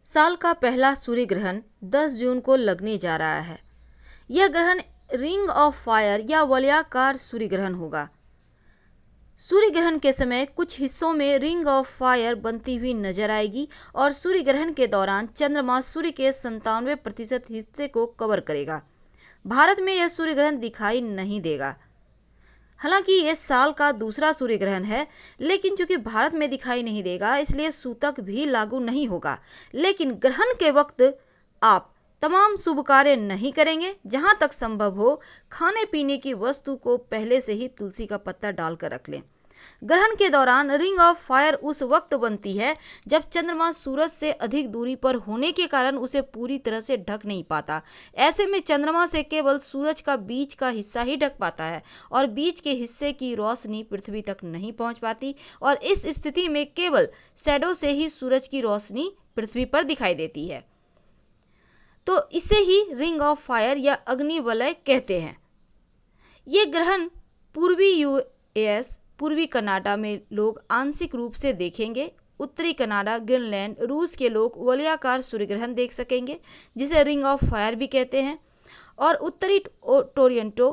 साल का पहला सूर्य ग्रहण 10 जून को लगने जा रहा है। यह ग्रहण रिंग ऑफ फायर या वलयाकार सूर्य ग्रहण होगा। सूर्य ग्रहण के समय कुछ हिस्सों में रिंग ऑफ फायर बनती हुई नजर आएगी और सूर्य ग्रहण के दौरान चंद्रमा सूर्य के 97% हिस्से को कवर करेगा। भारत में यह सूर्य ग्रहण दिखाई नहीं देगा। हालांकि यह साल का दूसरा सूर्य ग्रहण है, लेकिन चूंकि भारत में दिखाई नहीं देगा इसलिए सूतक भी लागू नहीं होगा। लेकिन ग्रहण के वक्त आप तमाम शुभ कार्य नहीं करेंगे। जहां तक संभव हो खाने पीने की वस्तु को पहले से ही तुलसी का पत्ता डालकर रख लें। ग्रहण के दौरान रिंग ऑफ फायर उस वक्त बनती है जब चंद्रमा सूरज से अधिक दूरी पर होने के कारण उसे पूरी तरह से ढक नहीं पाता। ऐसे में चंद्रमा से केवल सूरज का बीच का हिस्सा ही ढक पाता है और बीच के हिस्से की रोशनी पृथ्वी तक नहीं पहुंच पाती और इस स्थिति में केवल शैडो से ही सूरज की रोशनी पृथ्वी पर दिखाई देती है। तो इसे ही रिंग ऑफ फायर या अग्नि वलय कहते हैं। ये ग्रहण पूर्वी यूएस, पूर्वी कनाडा में लोग आंशिक रूप से देखेंगे। उत्तरी कनाडा, ग्रीनलैंड, रूस के लोग वलयाकार सूर्य ग्रहण देख सकेंगे जिसे रिंग ऑफ फायर भी कहते हैं। और उत्तरी टोरंटो,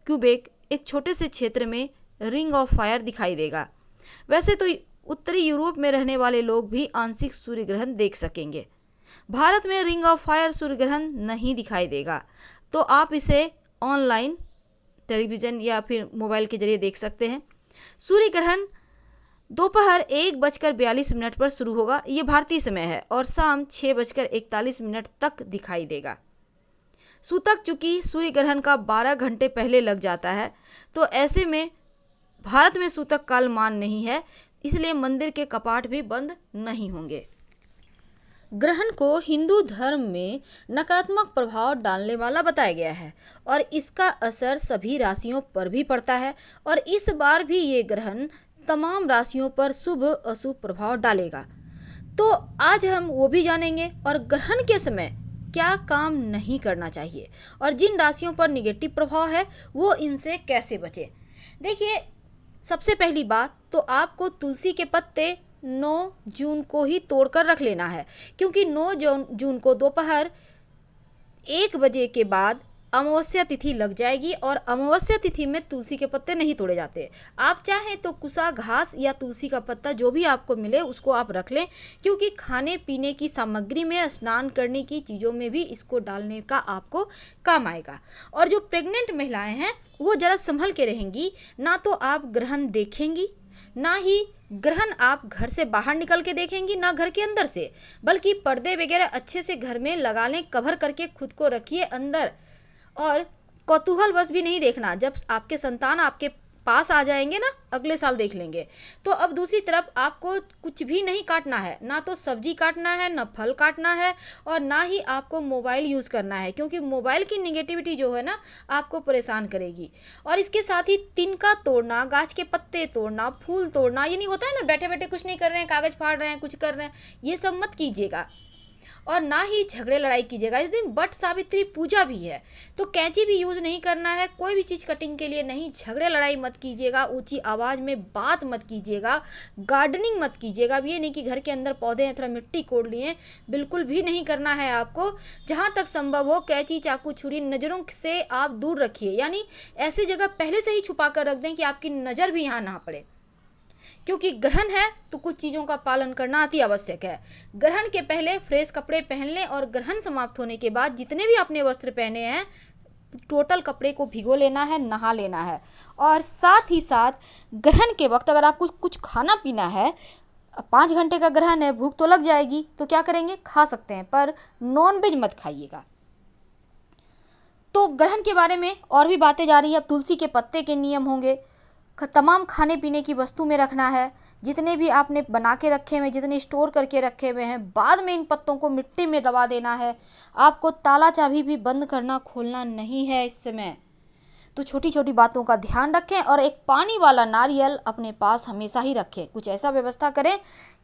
क्यूबेक एक छोटे से क्षेत्र में रिंग ऑफ फायर दिखाई देगा। वैसे तो उत्तरी यूरोप में रहने वाले लोग भी आंशिक सूर्य ग्रहण देख सकेंगे। भारत में रिंग ऑफ फायर सूर्य ग्रहण नहीं दिखाई देगा, तो आप इसे ऑनलाइन, टेलीविज़न या फिर मोबाइल के जरिए देख सकते हैं। सूर्य ग्रहण दोपहर 1:42 पर शुरू होगा, ये भारतीय समय है, और शाम 6:41 तक दिखाई देगा। सूतक चूंकि सूर्य ग्रहण का 12 घंटे पहले लग जाता है, तो ऐसे में भारत में सूतक काल मान नहीं है, इसलिए मंदिर के कपाट भी बंद नहीं होंगे। ग्रहण को हिंदू धर्म में नकारात्मक प्रभाव डालने वाला बताया गया है और इसका असर सभी राशियों पर भी पड़ता है और इस बार भी ये ग्रहण तमाम राशियों पर शुभ अशुभ प्रभाव डालेगा। तो आज हम वो भी जानेंगे और ग्रहण के समय क्या काम नहीं करना चाहिए और जिन राशियों पर निगेटिव प्रभाव है वो इनसे कैसे बचें। देखिए, सबसे पहली बात तो आपको तुलसी के पत्ते 9 जून को ही तोड़कर रख लेना है, क्योंकि 9 जून को दोपहर 1 बजे के बाद अमावस्या तिथि लग जाएगी और अमावस्या तिथि में तुलसी के पत्ते नहीं तोड़े जाते। आप चाहें तो कुसा घास या तुलसी का पत्ता जो भी आपको मिले उसको आप रख लें, क्योंकि खाने पीने की सामग्री में, स्नान करने की चीज़ों में भी इसको डालने का आपको काम आएगा। और जो प्रेग्नेंट महिलाएं हैं वो ज़रा संभल के रहेंगी, ना तो आप ग्रहण देखेंगी, ना ही ग्रहण आप घर से बाहर निकल के देखेंगी, ना घर के अंदर से, बल्कि पर्दे वगैरह अच्छे से घर में लगा लें, कवर करके खुद को रखिए अंदर। और कौतूहल बस भी नहीं देखना, जब आपके संतान आपके पास आ जाएंगे ना, अगले साल देख लेंगे। तो अब दूसरी तरफ आपको कुछ भी नहीं काटना है, ना तो सब्जी काटना है, ना फल काटना है, और ना ही आपको मोबाइल यूज़ करना है, क्योंकि मोबाइल की निगेटिविटी जो है ना आपको परेशान करेगी। और इसके साथ ही तिनका तोड़ना, गाछ के पत्ते तोड़ना, फूल तोड़ना, ये नहीं होता है ना, बैठे बैठे कुछ नहीं कर रहे हैं, कागज़ फाड़ रहे हैं, कुछ कर रहे हैं, ये सब मत कीजिएगा। और ना ही झगड़े लड़ाई कीजिएगा। इस दिन बट सावित्री पूजा भी है, तो कैंची भी यूज़ नहीं करना है, कोई भी चीज़ कटिंग के लिए नहीं। झगड़े लड़ाई मत कीजिएगा, ऊंची आवाज़ में बात मत कीजिएगा, गार्डनिंग मत कीजिएगा। अब ये नहीं कि घर के अंदर पौधे हैं थोड़ा मिट्टी कोड़ लिए, बिल्कुल भी नहीं करना है आपको। जहाँ तक संभव हो कैंची, चाकू, छुरी नज़रों से आप दूर रखिए, यानी ऐसी जगह पहले से ही छुपा कर रख दें कि आपकी नज़र भी यहाँ ना पड़े, क्योंकि ग्रहण है तो कुछ चीज़ों का पालन करना अति आवश्यक है। ग्रहण के पहले फ्रेश कपड़े पहन लें और ग्रहण समाप्त होने के बाद जितने भी आपने वस्त्र पहने हैं टोटल कपड़े को भिगो लेना है, नहा लेना है। और साथ ही साथ ग्रहण के वक्त अगर आपको कुछ खाना पीना है, 5 घंटे का ग्रहण है, भूख तो लग जाएगी, तो क्या करेंगे, खा सकते हैं, पर नॉनवेज मत खाइएगा। तो ग्रहण के बारे में और भी बातें जा रही है। अब तुलसी के पत्ते के नियम होंगे, तमाम खाने पीने की वस्तु में रखना है, जितने भी आपने बना के रखे हुए, जितने स्टोर करके रखे हुए हैं, बाद में इन पत्तों को मिट्टी में दबा देना है। आपको ताला चाबी भी बंद करना खोलना नहीं है इस समय। तो छोटी छोटी बातों का ध्यान रखें और एक पानी वाला नारियल अपने पास हमेशा ही रखें। कुछ ऐसा व्यवस्था करें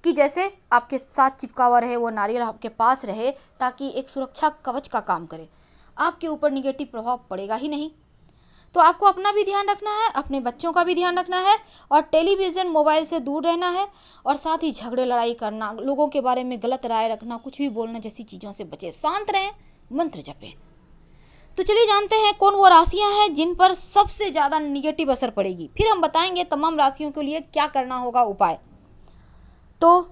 कि जैसे आपके साथ चिपका हुआ रहे वो नारियल आपके पास रहे, ताकि एक सुरक्षा कवच का काम करे, आपके ऊपर निगेटिव प्रभाव पड़ेगा ही नहीं। तो आपको अपना भी ध्यान रखना है, अपने बच्चों का भी ध्यान रखना है और टेलीविज़न मोबाइल से दूर रहना है और साथ ही झगड़े लड़ाई करना, लोगों के बारे में गलत राय रखना, कुछ भी बोलना जैसी चीज़ों से बचें। शांत रहें, मंत्र जपें। तो चलिए जानते हैं कौन वो राशियां हैं जिन पर सबसे ज़्यादा निगेटिव असर पड़ेगी, फिर हम बताएंगे तमाम राशियों के लिए क्या करना होगा उपाय। तो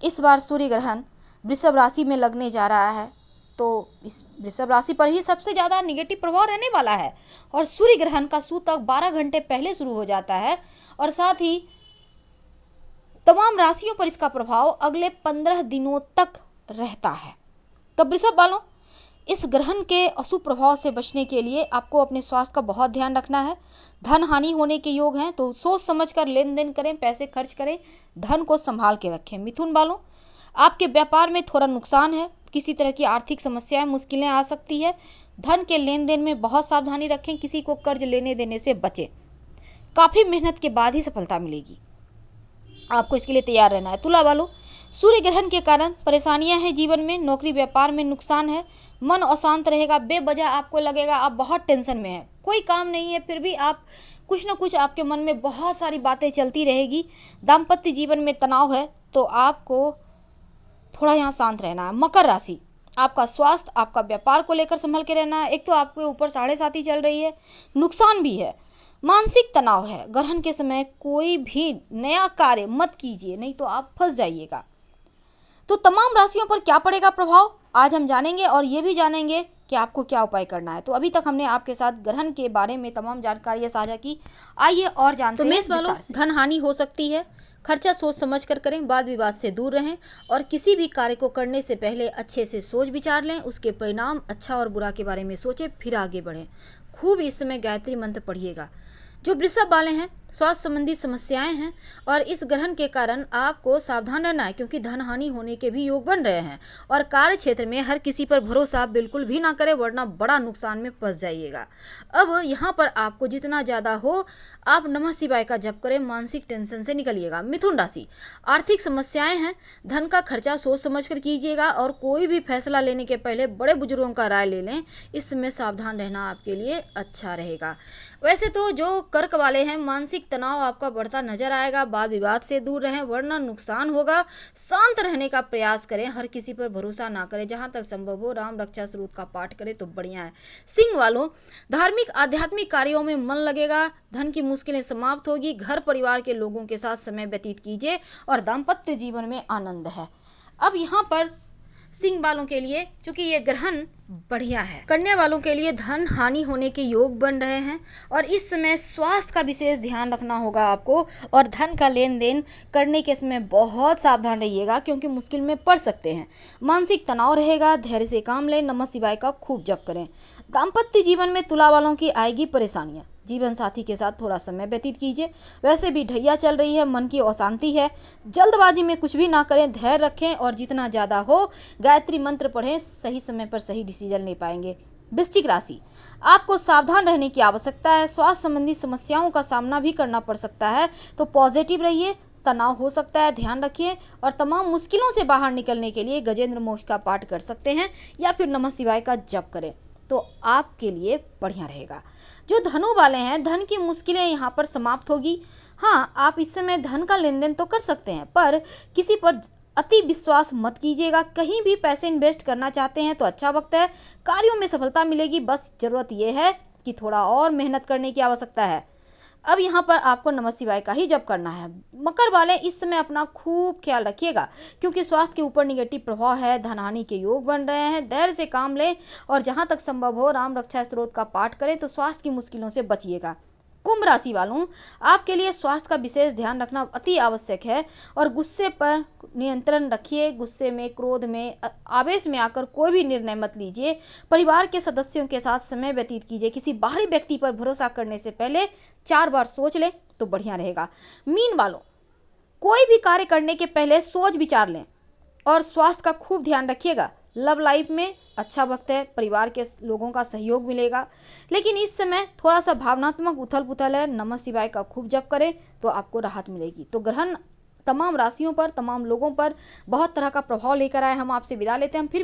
इस बार सूर्य ग्रहण वृषभ राशि में लगने जा रहा है, तो इस वृषभ राशि पर ही सबसे ज़्यादा निगेटिव प्रभाव रहने वाला है और सूर्य ग्रहण का सूतक 12 घंटे पहले शुरू हो जाता है और साथ ही तमाम राशियों पर इसका प्रभाव अगले 15 दिनों तक रहता है। तो वृषभ वालों, इस ग्रहण के अशुभ प्रभाव से बचने के लिए आपको अपने स्वास्थ्य का बहुत ध्यान रखना है। धन हानि होने के योग हैं, तो सोच समझकर लेन देन करें, पैसे खर्च करें, धन को संभाल के रखें। मिथुन वालों, आपके व्यापार में थोड़ा नुकसान है, किसी तरह की आर्थिक समस्याएं, मुश्किलें आ सकती है। धन के लेन देन में बहुत सावधानी रखें, किसी को कर्ज लेने देने से बचें। काफ़ी मेहनत के बाद ही सफलता मिलेगी, आपको इसके लिए तैयार रहना है। तुला वालों, सूर्य ग्रहण के कारण परेशानियां हैं जीवन में, नौकरी व्यापार में नुकसान है, मन अशांत रहेगा, बेवजह आपको लगेगा आप बहुत टेंशन में हैं, कोई काम नहीं है फिर भी आप कुछ ना कुछ आपके मन में बहुत सारी बातें चलती रहेगी। दाम्पत्य जीवन में तनाव है, तो आपको थोड़ा यहाँ शांत रहना है। मकर राशि, आपका स्वास्थ्य, आपका व्यापार को लेकर संभल के रहना है। एक तो आपके ऊपर 7.5 चल रही है, नुकसान भी है, मानसिक तनाव है। ग्रहण के समय कोई भी नया कार्य मत कीजिए, नहीं तो आप फंस जाइएगा। तो तमाम राशियों पर क्या पड़ेगा प्रभाव, आज हम जानेंगे और ये भी जानेंगे कि आपको क्या उपाय करना है। तो अभी तक हमने आपके साथ ग्रहण के बारे में तमाम जानकारियां साझा की, आइए और जानते हैं। तो मेष वालों, धन हानि हो सकती है, खर्चा सोच समझ कर करें, वाद विवाद से दूर रहें और किसी भी कार्य को करने से पहले अच्छे से सोच विचार लें, उसके परिणाम अच्छा और बुरा के बारे में सोचें, फिर आगे बढ़ें। खूब इस समय गायत्री मंत्र पढ़िएगा। जो वृषभ वाले हैं, स्वास्थ्य संबंधी समस्याएं हैं और इस ग्रहण के कारण आपको सावधान रहना है, क्योंकि धन हानि होने के भी योग बन रहे हैं और कार्य क्षेत्र में हर किसी पर भरोसा बिल्कुल भी ना करें, वरना बड़ा नुकसान में फंस जाइएगा। अब यहाँ पर आपको जितना ज़्यादा हो आप नमः शिवाय का जप करें, मानसिक टेंशन से निकलिएगा। मिथुन राशि, आर्थिक समस्याएं हैं, धन का खर्चा सोच समझ कर कीजिएगा और कोई भी फैसला लेने के पहले बड़े बुजुर्गों का राय ले लें, इसमें सावधान रहना आपके लिए अच्छा रहेगा। वैसे तो जो कर्क वाले हैं, मानसिक तनाव आपका बढ़ता नजर आएगा, वाद विवाद से दूर रहें वरना नुकसान होगा। शांत रहने का प्रयास करें, हर किसी पर भरोसा ना करें, जहां तक संभव हो राम रक्षा स्तोत्र का पाठ करें तो बढ़िया है। सिंह वालों, धार्मिक आध्यात्मिक कार्यों में मन लगेगा, धन की मुश्किलें समाप्त होगी, घर परिवार के लोगों के साथ समय व्यतीत कीजिए और दाम्पत्य जीवन में आनंद है। अब यहाँ पर सिंह वालों के लिए क्योंकि ये ग्रहण बढ़िया है, कन्या वालों के लिए धन हानि होने के योग बन रहे हैं और इस समय स्वास्थ्य का विशेष ध्यान रखना होगा आपको और धन का लेन देन करने के समय बहुत सावधान रहिएगा, क्योंकि मुश्किल में पड़ सकते हैं। मानसिक तनाव रहेगा, धैर्य से काम लें, नमः शिवाय का खूब जप करें। दाम्पत्य जीवन में तुला वालों की आएगी परेशानियां, जीवन साथी के साथ थोड़ा समय व्यतीत कीजिए। वैसे भी ढैया चल रही है, मन की अशांति है, जल्दबाजी में कुछ भी ना करें, धैर्य रखें और जितना ज़्यादा हो गायत्री मंत्र पढ़ें, सही समय पर सही डिसीजन ले पाएंगे। वृश्चिक राशि, आपको सावधान रहने की आवश्यकता है, स्वास्थ्य संबंधी समस्याओं का सामना भी करना पड़ सकता है, तो पॉजिटिव रहिए, तनाव हो सकता है, ध्यान रखिए और तमाम मुश्किलों से बाहर निकलने के लिए गजेंद्र मोक्ष का पाठ कर सकते हैं या फिर नमः शिवाय का जप करें, तो आपके लिए बढ़िया रहेगा। जो धनु वाले हैं, धन की मुश्किलें यहाँ पर समाप्त होगी। हाँ, आप इस समय धन का लेन देन तो कर सकते हैं, पर किसी पर अति विश्वास मत कीजिएगा। कहीं भी पैसे इन्वेस्ट करना चाहते हैं तो अच्छा वक्त है, कार्यों में सफलता मिलेगी, बस ज़रूरत यह है कि थोड़ा और मेहनत करने की आवश्यकता है। अब यहाँ पर आपको नमः शिवाय का ही जप करना है। मकर वाले इस समय अपना खूब ख्याल रखिएगा, क्योंकि स्वास्थ्य के ऊपर निगेटिव प्रभाव है, धन हानि के योग बन रहे हैं, धैर्य से काम लें और जहाँ तक संभव हो राम रक्षा स्तोत्र का पाठ करें तो स्वास्थ्य की मुश्किलों से बचिएगा। कुंभ राशि वालों, आपके लिए स्वास्थ्य का विशेष ध्यान रखना अति आवश्यक है और गुस्से पर नियंत्रण रखिए। गुस्से में, क्रोध में, आवेश में आकर कोई भी निर्णय मत लीजिए। परिवार के सदस्यों के साथ समय व्यतीत कीजिए। किसी बाहरी व्यक्ति पर भरोसा करने से पहले 4 बार सोच लें तो बढ़िया रहेगा। मीन वालों, कोई भी कार्य करने के पहले सोच विचार लें और स्वास्थ्य का खूब ध्यान रखिएगा। लव लाइफ में अच्छा वक्त है, परिवार के लोगों का सहयोग मिलेगा, लेकिन इस समय थोड़ा सा भावनात्मक उथल पुथल है। नमः शिवाय का खूब जप करें तो आपको राहत मिलेगी। तो ग्रहण तमाम राशियों पर, तमाम लोगों पर बहुत तरह का प्रभाव लेकर आए। हम आपसे विदा लेते हैं, हम फिर